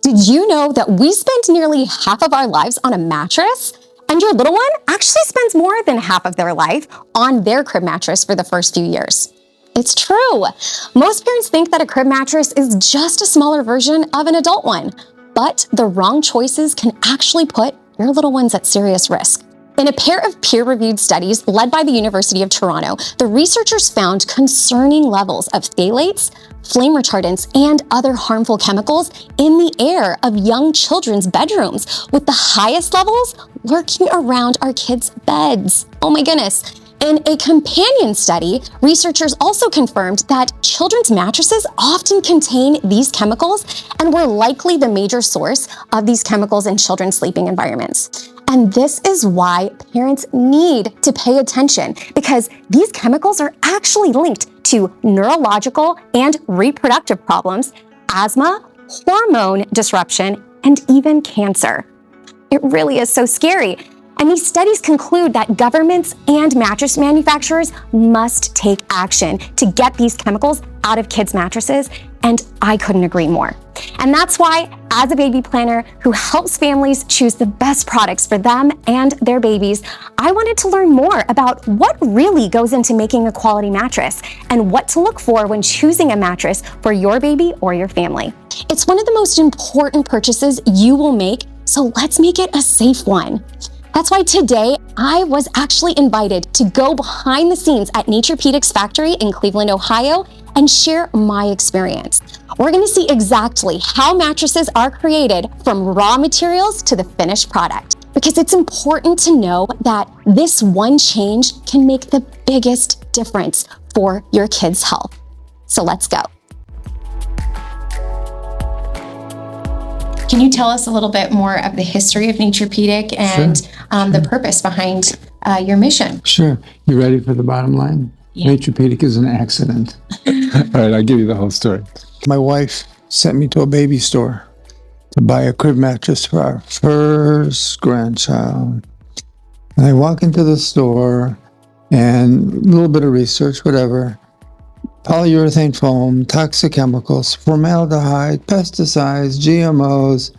Did you know that we spend nearly half of our lives on a mattress? And your little one actually spends more than half of their life on their crib mattress for the first few years. It's true. Most parents think that a crib mattress is just a smaller version of an adult one, but the wrong choices can actually put your little ones at serious risk. In a pair of peer-reviewed studies led by the University of Toronto, the researchers found concerning levels of phthalates, flame retardants, and other harmful chemicals in the air of young children's bedrooms, with the highest levels lurking around our kids' beds. Oh my goodness. In a companion study, researchers also confirmed that children's mattresses often contain these chemicals and were likely the major source of these chemicals in children's sleeping environments. And this is why parents need to pay attention, because these chemicals are actually linked to neurological and reproductive problems, asthma, hormone disruption, and even cancer. It really is so scary. And these studies conclude that governments and mattress manufacturers must take action to get these chemicals out of kids' mattresses, and I couldn't agree more. And that's why, as a baby planner who helps families choose the best products for them and their babies, I wanted to learn more about what really goes into making a quality mattress and what to look for when choosing a mattress for your baby or your family. It's one of the most important purchases you will make, so let's make it a safe one. That's why today I was actually invited to go behind the scenes at Naturepedic's factory in Cleveland, Ohio, and share my experience. We're gonna see exactly how mattresses are created from raw materials to the finished product, because it's important to know that this one change can make the biggest difference for your kids' health. So let's go. Can you tell us a little bit more of the history of Naturepedic and the purpose behind your mission? Sure. You ready for the bottom line? Yeah. Naturepedic is an accident. All right, I'll give you the whole story. My wife sent me to a baby store to buy a crib mattress for our first grandchild. And I walk into the store and a little bit of research, whatever. Polyurethane foam, toxic chemicals, formaldehyde, pesticides, GMOs.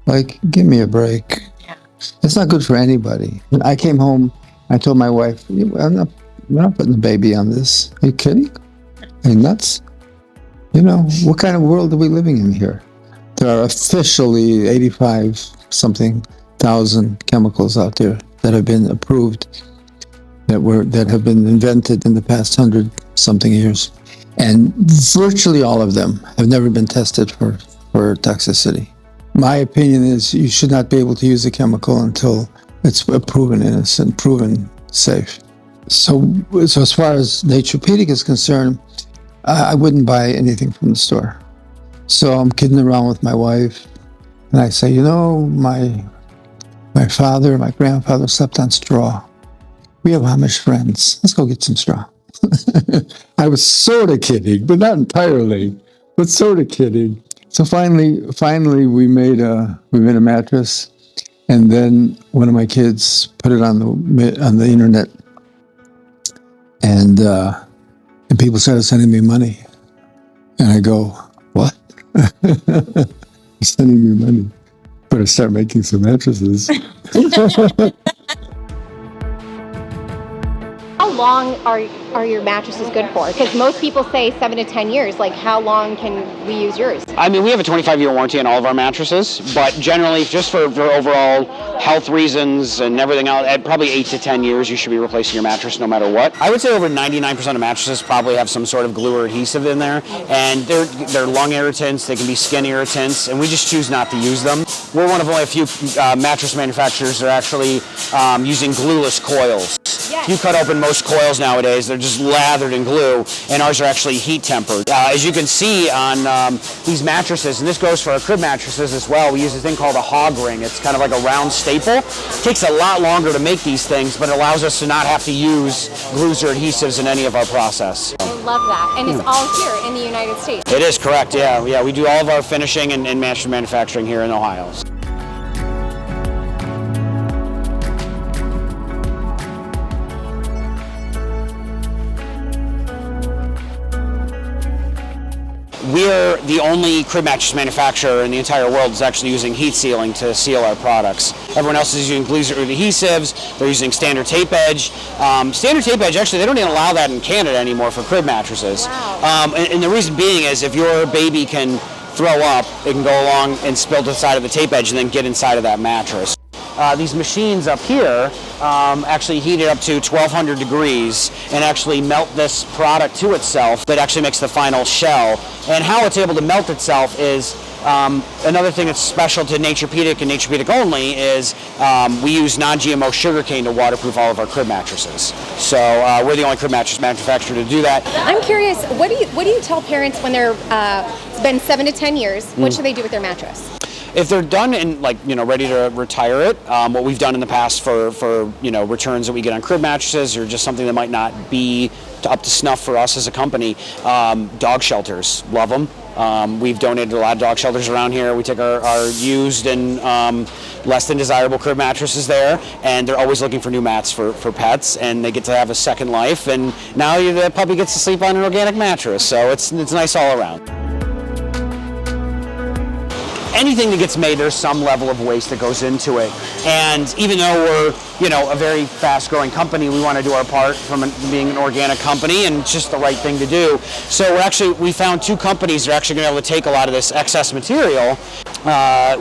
Like, give me a break. Yeah. It's not good for anybody. When I came home, I told my wife, we're not putting the baby on this. Are you kidding? Are you nuts? You know, what kind of world are we living in here? There are officially 85-something thousand chemicals out there that have been approved, that have been invented in the past 100-something years. And virtually all of them have never been tested for toxicity. My opinion is you should not be able to use a chemical until it's proven innocent, proven safe. So as far as Naturepedic is concerned, I wouldn't buy anything from the store. So I'm kidding around with my wife, and I say, you know, my father, my grandfather slept on straw. We have Amish friends. Let's go get some straw. I was sort of kidding, but not entirely, but sort of kidding. So finally we made a mattress, and then one of my kids put it on the internet, and people started sending me money, and I go, what? You're sending me money? Better start making some mattresses. How long are your mattresses good for? Because most people say 7 to 10 years. Like, how long can we use yours? I mean, we have a 25-year warranty on all of our mattresses, but generally, just for overall health reasons and everything else, at probably 8 to 10 years, you should be replacing your mattress no matter what. I would say over 99% of mattresses probably have some sort of glue or adhesive in there, and they're lung irritants, they can be skin irritants, and we just choose not to use them. We're one of only a few mattress manufacturers that are actually using glueless coils. Yes. You cut open most coils nowadays, they're just lathered in glue, and ours are actually heat tempered. As you can see on these mattresses, and this goes for our crib mattresses as well, we use a thing called a hog ring. It's kind of like a round staple. It takes a lot longer to make these things, but it allows us to not have to use glues or adhesives in any of our process. I love that, and it's all here in the United States. It is correct, yeah. We do all of our finishing and mattress manufacturing here in Ohio. we're the only crib mattress manufacturer in the entire world that's actually using heat sealing to seal our products. Everyone else is using glue adhesives, they're using standard tape edge. Standard tape edge, actually, they don't even allow that in Canada anymore for crib mattresses. Wow. And the reason being is if your baby can throw up, it can go along and spill to the side of the tape edge and then get inside of that mattress. These machines up here actually heat it up to 1200 degrees and actually melt this product to itself that actually makes the final shell. And how it's able to melt itself is another thing that's special to Naturepedic and Naturepedic only is we use non-GMO sugarcane to waterproof all of our crib mattresses. So we're the only crib mattress manufacturer to do that. I'm curious, what do you tell parents when they're it's been 7 to 10 years? What should they do with their mattress? If they're done and ready to retire it, what we've done in the past for returns that we get on crib mattresses or just something that might not be up to snuff for us as a company, dog shelters, love them. We've donated a lot of dog shelters around here. We take our used and less than desirable crib mattresses there, and they're always looking for new mats for pets, and they get to have a second life, and now the puppy gets to sleep on an organic mattress, so it's nice all around. Anything that gets made, there's some level of waste that goes into it. And even though we're, a very fast-growing company, we want to do our part from being an organic company, and it's just the right thing to do. So we found 2 companies that are actually going to be able to take a lot of this excess material.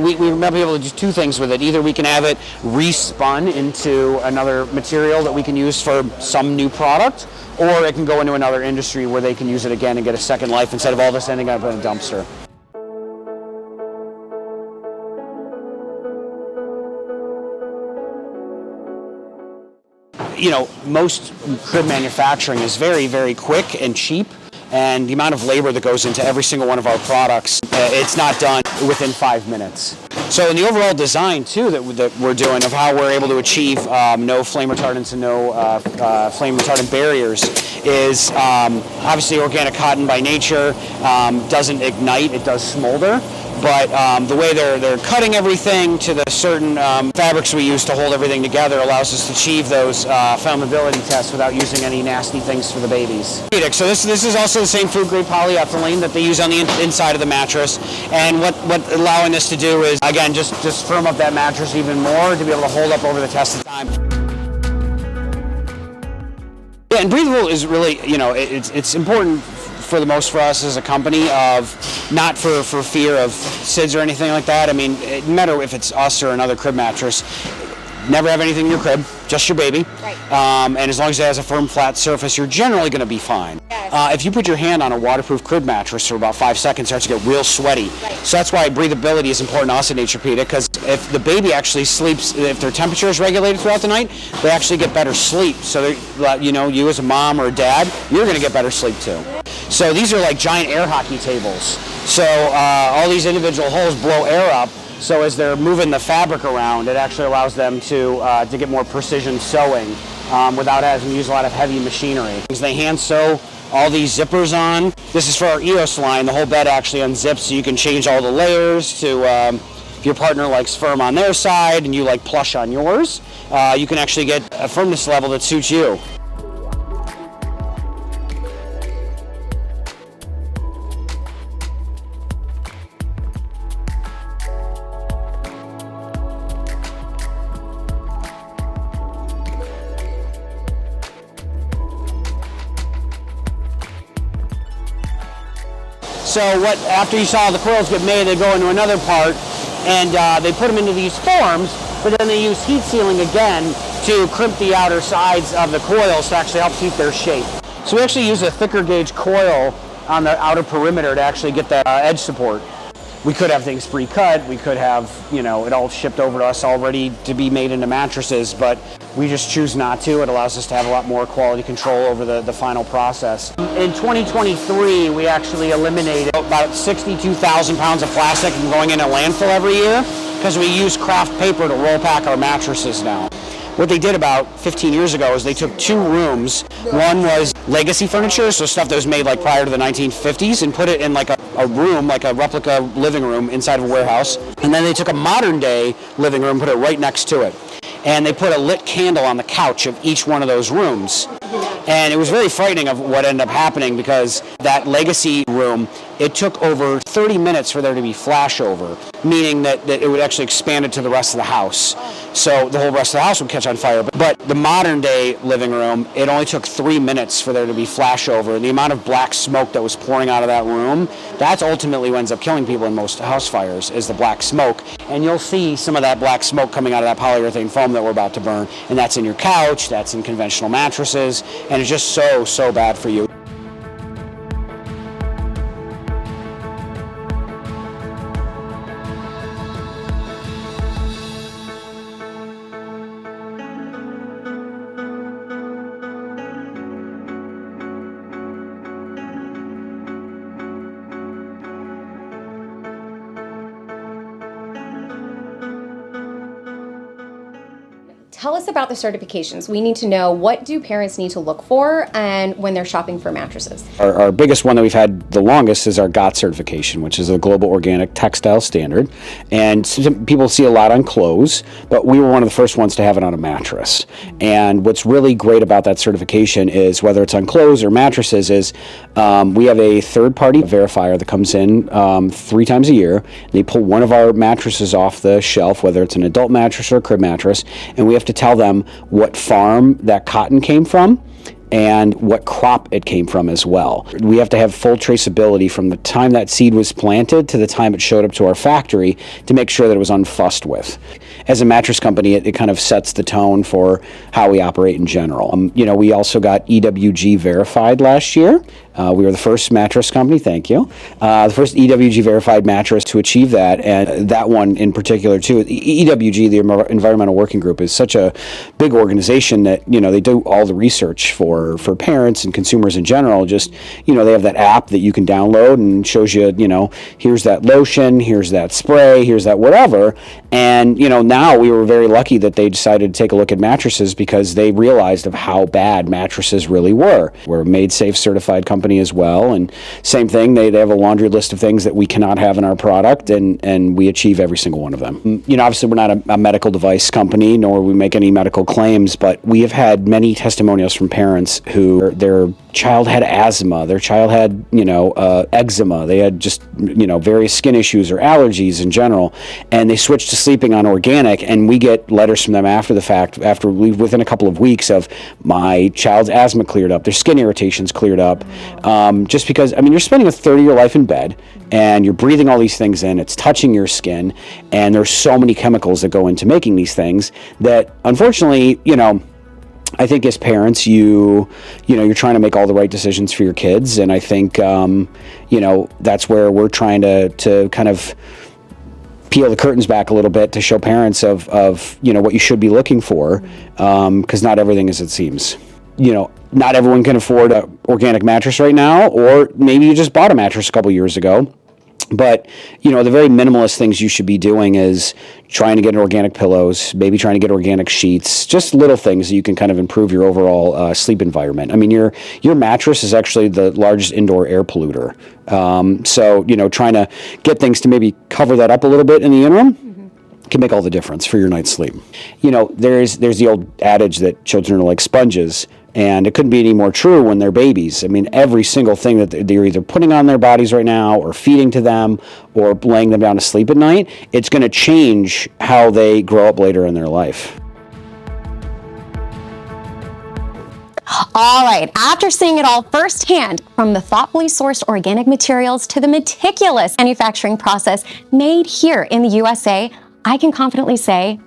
We might be able to do 2 things with it. Either we can have it respun into another material that we can use for some new product, or it can go into another industry where they can use it again and get a second life instead of all this ending up in a dumpster. Most crib manufacturing is very, very quick and cheap, and the amount of labor that goes into every single one of our products, it's not done within 5 minutes. So in the overall design, too, that we're doing of how we're able to achieve no flame retardants and no flame retardant barriers is obviously organic cotton by nature, doesn't ignite, it does smolder. But the way they're cutting everything to the certain fabrics we use to hold everything together allows us to achieve those flammability tests without using any nasty things for the babies. So this is also the same food grade polyethylene that they use on the inside of the mattress. And what allowing this to do is, again, just firm up that mattress even more to be able to hold up over the test of time. Yeah, and breathable is really, it's important for the most for us as a company, of not for fear of SIDS or anything like that. I mean, it no matter if it's us or another crib mattress, never have anything in your crib, just your baby. Right. And as long as it has a firm, flat surface, you're generally going to be fine. Yes. If you put your hand on a waterproof crib mattress for about 5 seconds, it starts to get real sweaty. Right. So that's why breathability is important to us at Naturepedic, because if the baby actually sleeps, if their temperature is regulated throughout the night, they actually get better sleep. So, you as a mom or a dad, you're going to get better sleep too. So these are like giant air hockey tables. So all these individual holes blow air up. So as they're moving the fabric around, it actually allows them to get more precision sewing without having to use a lot of heavy machinery. As they hand sew all these zippers on, this is for our EOS line. The whole bed actually unzips, so you can change all the layers to, if your partner likes firm on their side and you like plush on yours, you can actually get a firmness level that suits you. So after you saw the coils get made, they go into another part, and they put them into these forms, but then they use heat sealing again to crimp the outer sides of the coils to actually help keep their shape. So we actually use a thicker gauge coil on the outer perimeter to actually get the edge support. We could have things pre-cut, we could have, it all shipped over to us already to be made into mattresses, but we just choose not to. It allows us to have a lot more quality control over the final process. In 2023, we actually eliminated about 62,000 pounds of plastic from going into landfill every year because we use craft paper to roll pack our mattresses now. What they did about 15 years ago is they took 2 rooms. One was legacy furniture, so stuff that was made like prior to the 1950s, and put it in like a room, like a replica living room inside of a warehouse. And then they took a modern day living room, put it right next to it. And they put a lit candle on the couch of each one of those rooms. And it was very frightening of what ended up happening, because that legacy room it took over 30 minutes for there to be flashover, meaning that it would actually expand it to the rest of the house. So the whole rest of the house would catch on fire. But the modern day living room, it only took 3 minutes for there to be flashover. And the amount of black smoke that was pouring out of that room, that's ultimately what ends up killing people in most house fires, is the black smoke. And you'll see some of that black smoke coming out of that polyurethane foam that we're about to burn. And that's in your couch, that's in conventional mattresses, and it's just so bad for you. Tell us about the certifications. We need to know, what do parents need to look for and when they're shopping for mattresses? Our biggest one that we've had the longest is our GOT certification, which is a Global Organic Textile Standard. And people see a lot on clothes, but we were one of the first ones to have it on a mattress. And what's really great about that certification is, whether it's on clothes or mattresses, is we have a third-party verifier that comes in 3 times a year. They pull one of our mattresses off the shelf, whether it's an adult mattress or a crib mattress, and we have to tell them what farm that cotton came from and what crop it came from as well. We have to have full traceability from the time that seed was planted to the time it showed up to our factory to make sure that it was unfussed with. As a mattress company, it kind of sets the tone for how we operate in general. We also got EWG verified last year. We were the first mattress company, thank you, the first EWG verified mattress to achieve that, and that one in particular too. EWG, the Environmental Working Group, is such a big organization that, they do all the research for parents and consumers in general. Just, they have that app that you can download and shows you, here's that lotion, here's that spray, here's that whatever. And, now we were very lucky that they decided to take a look at mattresses, because they realized of how bad mattresses really were. We're a Made Safe certified company as well, and same thing, they have a laundry list of things that we cannot have in our product, and we achieve every single one of them. Obviously we're not a medical device company, nor we make any medical claims, but we have had many testimonials from parents who their child had asthma, their child had eczema, they had just various skin issues or allergies in general, and they switched to sleeping on organic, and we get letters from them after the fact, within a couple of weeks, of my child's asthma cleared up, their skin irritations cleared up, just because you're spending a third of your life in bed and you're breathing all these things in, it's touching your skin, and there's so many chemicals that go into making these things that, unfortunately, I think as parents, you're trying to make all the right decisions for your kids, and I think that's where we're trying to kind of peel the curtains back a little bit to show parents of what you should be looking for, because not everything is it seems. Not everyone can afford an organic mattress right now, or maybe you just bought a mattress a couple years ago. But, the very minimalist things you should be doing is trying to get organic pillows, maybe trying to get organic sheets, just little things that you can kind of improve your overall sleep environment. Your mattress is actually the largest indoor air polluter. So, trying to get things to maybe cover that up a little bit in the interim can make all the difference for your night's sleep. There's the old adage that children are like sponges. And it couldn't be any more true when they're babies. Every single thing that they're either putting on their bodies right now, or feeding to them, or laying them down to sleep at night, it's going to change how they grow up later in their life. All right, after seeing it all firsthand, from the thoughtfully sourced organic materials to the meticulous manufacturing process made here in the USA, I can confidently say,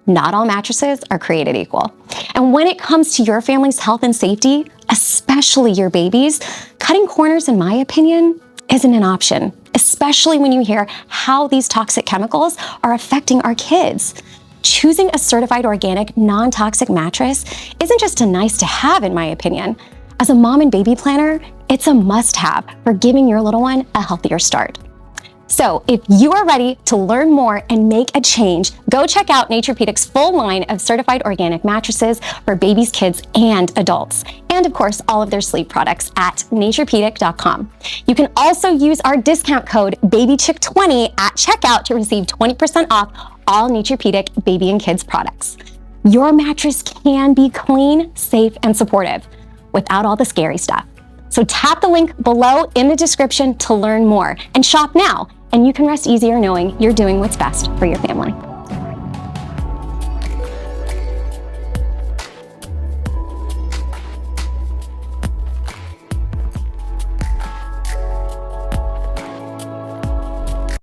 not all mattresses are created equal. And when it comes to your family's health and safety, especially your babies, cutting corners, in my opinion, isn't an option, especially when you hear how these toxic chemicals are affecting our kids. Choosing a certified organic, non-toxic mattress isn't just a nice to have, in my opinion. As a mom and baby planner, it's a must-have for giving your little one a healthier start. So if you are ready to learn more and make a change, go check out Naturepedic's full line of certified organic mattresses for babies, kids, and adults. And of course, all of their sleep products at naturepedic.com. You can also use our discount code BABYCHICK20 at checkout to receive 20% off all Naturepedic baby and kids products. Your mattress can be clean, safe, and supportive without all the scary stuff. So tap the link below in the description to learn more and shop now. And you can rest easier knowing you're doing what's best for your family.